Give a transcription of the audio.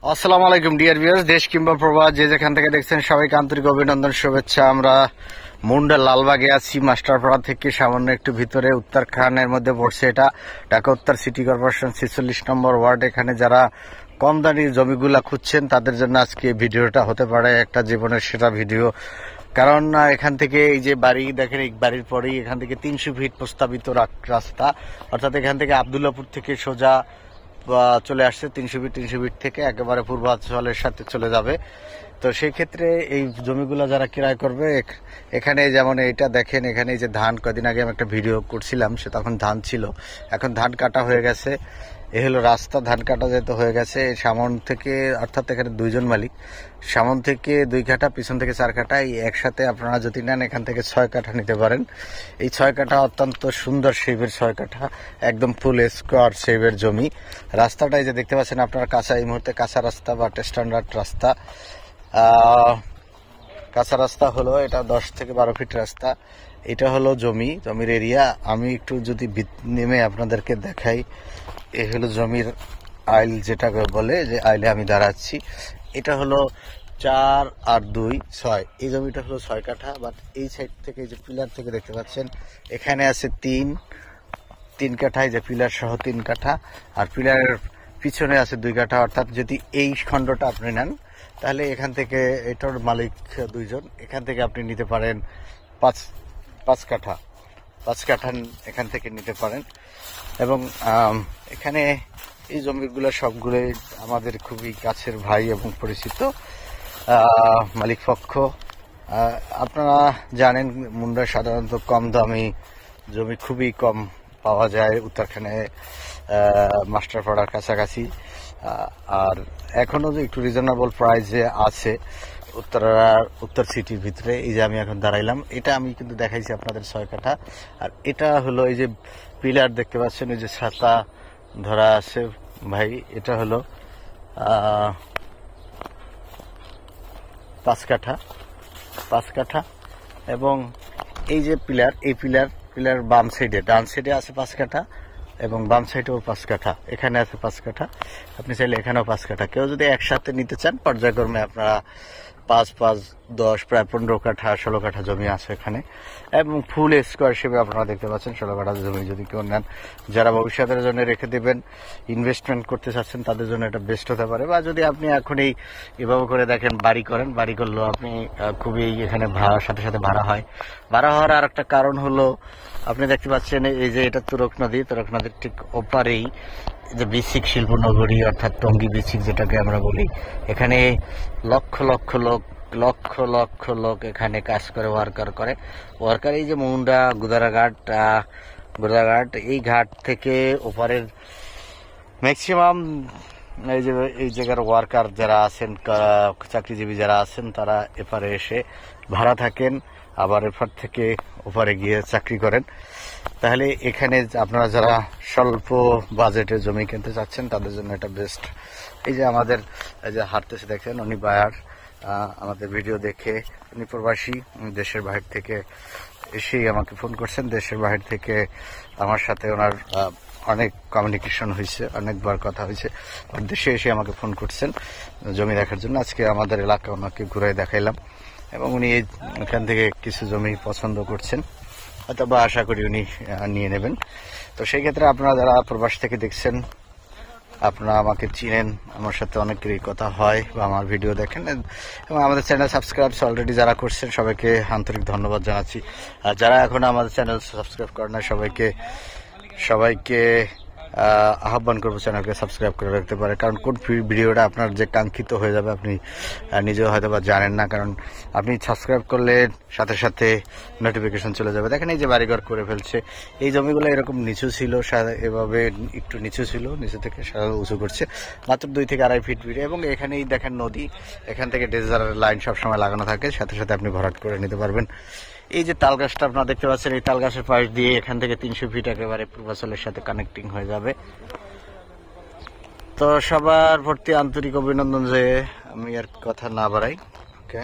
আসসালামু আলাইকুম dear viewers, দেশ কিংবা প্রবাস যে যেখান থেকে দেখছেন সবাইকে আন্তরিক অভিনন্দন, শুভেচ্ছা। আমরা মুন্ডা লালবাগে আছি, মাস্টারপাড়া থেকে সামান্য একটু ভিতরে উত্তরখানের মধ্যে পড়ছে। এটা ঢাকা উত্তর সিটি কর্পোরেশন 46 নম্বর ওয়ার্ড। এখানে যারা কম দামি জমিগুলা খুঁজছেন তাদের জন্য আজকে ভিডিওটা হতে পারে একটা জীবনের সেরা ভিডিও। কারণ এখান থেকে এই যে বাড়ি দেখেন, এই বাড়ির পরেই এখান থেকে 300 ফিট প্রস্তাবিত রাস্তা, অর্থাৎ এখান থেকে আবদুল্লাপুর থেকে সোজা চলে আসছে 300 ফিট থেকে একেবারে পূর্বাঞ্চলের সাথে চলে যাবে। তো সেই ক্ষেত্রে এই জমিগুলো যারা ক্রয় করবে, এখানে যেমন এইটা দেখেন, এখানে এই যে ধান, কদিন আগে আমি একটা ভিডিও করছিলাম, সে তখন ধান ছিল, এখন ধান কাটা হয়ে গেছে। এ হলো রাস্তা, ধান কাটা যেতে হয়ে গেছে। সামন থেকে, অর্থাৎ এখানে দুইজন মালিক, সামন থেকে 2 কাঠা, পিছন থেকে 4 কাঠা, এই একসাথে আপনারা যদি নেন এখান থেকে 6 কাঠা নিতে পারেন। এই 6 কাঠা অত্যন্ত সুন্দর শেপের 6 কাঠা, একদম ফুল স্কোয়ার শেপের জমি। রাস্তাটা এই যে দেখতে পাচ্ছেন আপনার কাঁচা, এই মুহূর্তে কাঁচা রাস্তা বা স্ট্যান্ডার্ড রাস্তা। কাঁচা রাস্তা হলো এটা 10 থেকে 12 ফিট রাস্তা। এটা হলো জমির এরিয়া। আমি একটু যদি নেমে আপনাদেরকে দেখাই, এ হলো জমির আইল, যেটাকে বলে যে আইলে আমি দাঁড়াচ্ছি। এটা হলো 4 আর 2 6, এই জমিটা হলো 6 কাঠা। বাট এই সাইড থেকে যে পিলার থেকে দেখতে পাচ্ছেন, এখানে আছে 3 কাঠা, যে পিলার সহ 3 কাঠা, আর পিলারের পিছনে আছে 2 কাঠা। অর্থাৎ যদি এই খণ্ডটা আপনি নেন তাহলে এখান থেকে, এটার মালিক 2 জন, এখান থেকে আপনি নিতে পারেন 5 কাঠা এখান থেকে নিতে পারেন। এবং এখানে এই জমিগুলো সবগুলোই আমাদের খুবই কাছের ভাই এবং পরিচিত মালিক পক্ষ। আপনারা জানেন মুন্ডা সাধারণত কম দামি জমি খুবই কম পাওয়া যায় উত্তরখানে, মাস্টারপাড়ার কাছাকাছি। আর এখনো যে একটু রিজনেবল প্রাইসে আছে উত্তর সিটির ভিতরে। এই যে আমি এখন দাঁড়াইলাম, এটা আমি কিন্তু দেখাইছি আপনাদের 6 কাঠা। আর এটা হলো এই যে পিলার দেখতে পাচ্ছেন, এই যে ছাতা ধরা আছে ভাই, এটা হলো 5 কাঠা। এবং এই যে পিলার, এই পিলার বাম সাইডে, ডান সাইডে আছে 5 কাঠা, এবং বাম সাইডেও 5 কাঠা, এখানে আছে 5 কাঠা। আপনি চাইলে এখানেও 5 কাঠা। কেউ যদি একসাথে নিতে চান পর্যায়ক্রমে, আপনারা 5, 5, 10, প্রায় 15 কাঠা 16 কাঠা জমি আছে এখানে। এবং ফুল স্কোয়ার শেপে আপনারা দেখতে পাচ্ছেন 16 কাঠা জমি যদি কেউ নেন, যারা ভবিষ্যতের জন্য রেখে দেবেন, ইনভেস্টমেন্ট করতে চাচ্ছেন, তাদের জন্য এটা বেস্ট হতে পারে। বা যদি আপনি এখন এভাবে করে দেখেন, বাড়ি করলেও আপনি খুবই, এখানে সাথে সাথে ভাড়া হওয়ার আর একটা কারণ হলো, আপনি দেখতে পাচ্ছেন এই যে এটা তুরক নদীর ঠিক ওপারেই যে বিসিক শিল্পনগরী, অর্থাৎ টঙ্গী বিসিক যেটাকে আমরা বলি। এখানে লক্ষ লক্ষ লোক এখানে কাজ করে, ওয়ার্কার এই যে মুন্ডা গুদারাঘাট, এই ঘাট থেকে ওপারের ম্যাক্সিমাম এই জায়গার ওয়ার্কার যারা আছেন, চাকরিজীবী যারা আছেন, তারা এপারে এসে ভাড়া থাকেন, আবার এপার থেকে ওপারে গিয়ে চাকরি করেন। তাহলে এখানে আপনারা যারা স্বল্প বাজেটে জমি কিনতে চাচ্ছেন তাদের জন্য এটা বেস্ট। এই যে আমাদের এই যে হাঁটতেছে দেখেন, উনি বায়ার, আমাদের ভিডিও দেখে, উনি প্রবাসী, দেশের বাহির থেকে এসেই আমাকে ফোন করছেন। দেশের বাহির থেকে আমার সাথে ওনার অনেক কমিউনিকেশন হয়েছে, অনেকবার কথা হয়েছে। দেশে এসে আমাকে ফোন করছেন জমি দেখার জন্য। আজকে আমাদের এলাকা ওনাকে ঘুরে দেখাইলাম, এবং উনি এখান থেকে কিছু জমি পছন্দ করছেন, অথবা আশা করি উনি নিয়ে নেবেন। তো সেই ক্ষেত্রে আপনারা যারা প্রবাস থেকে দেখছেন, আপনারা আমাকে চিনেন, আমার সাথে অনেকেরই কথা হয় বা আমার ভিডিও দেখেন, এবং আমাদের চ্যানেল সাবস্ক্রাইব অলরেডি যারা করছেন সবাইকে আন্তরিক ধন্যবাদ জানাচ্ছি। আর যারা এখন আমাদের চ্যানেল সাবস্ক্রাইব করেন না, সবাইকে আহ্বান করবো চ্যানেলকে সাবস্ক্রাইব করে রাখতে পারে। কারণ কোন ভিডিওটা আপনার যে কাঙ্ক্ষিত হয়ে যাবে আপনি নিজেও হয়তো বা জানেন না, কারণ আপনি সাবস্ক্রাইব করলে সাথে সাথে নোটিফিকেশন চলে যাবে। দেখেন এই যে বাড়িঘর করে ফেলছে, এই জমিগুলো এরকম নিচু ছিল, এভাবে একটু নিচু ছিল, নিচু থেকে উঁচু করছে, মাত্র 2 থেকে 2.5 ফিট ভিড়ে। এবং এখানেই দেখেন নদী, এখান থেকে ডেজার লাইন সবসময় লাগানো থাকে, সাথে সাথে আপনি ভরাট করে নিতে পারবেন। এই যে তাল গাছটা আপনারা দেখতে পাচ্ছেন, এই তাল গাছের পাশ দিয়ে এখান থেকে 300 ফিট একেবারে পূর্বাঞ্চলের সাথে কানেক্টিং হয়ে যাবে। তো সবার প্রতি আন্তরিক অভিনন্দন, যে আমি আর কথা না বাড়াই। ওকে।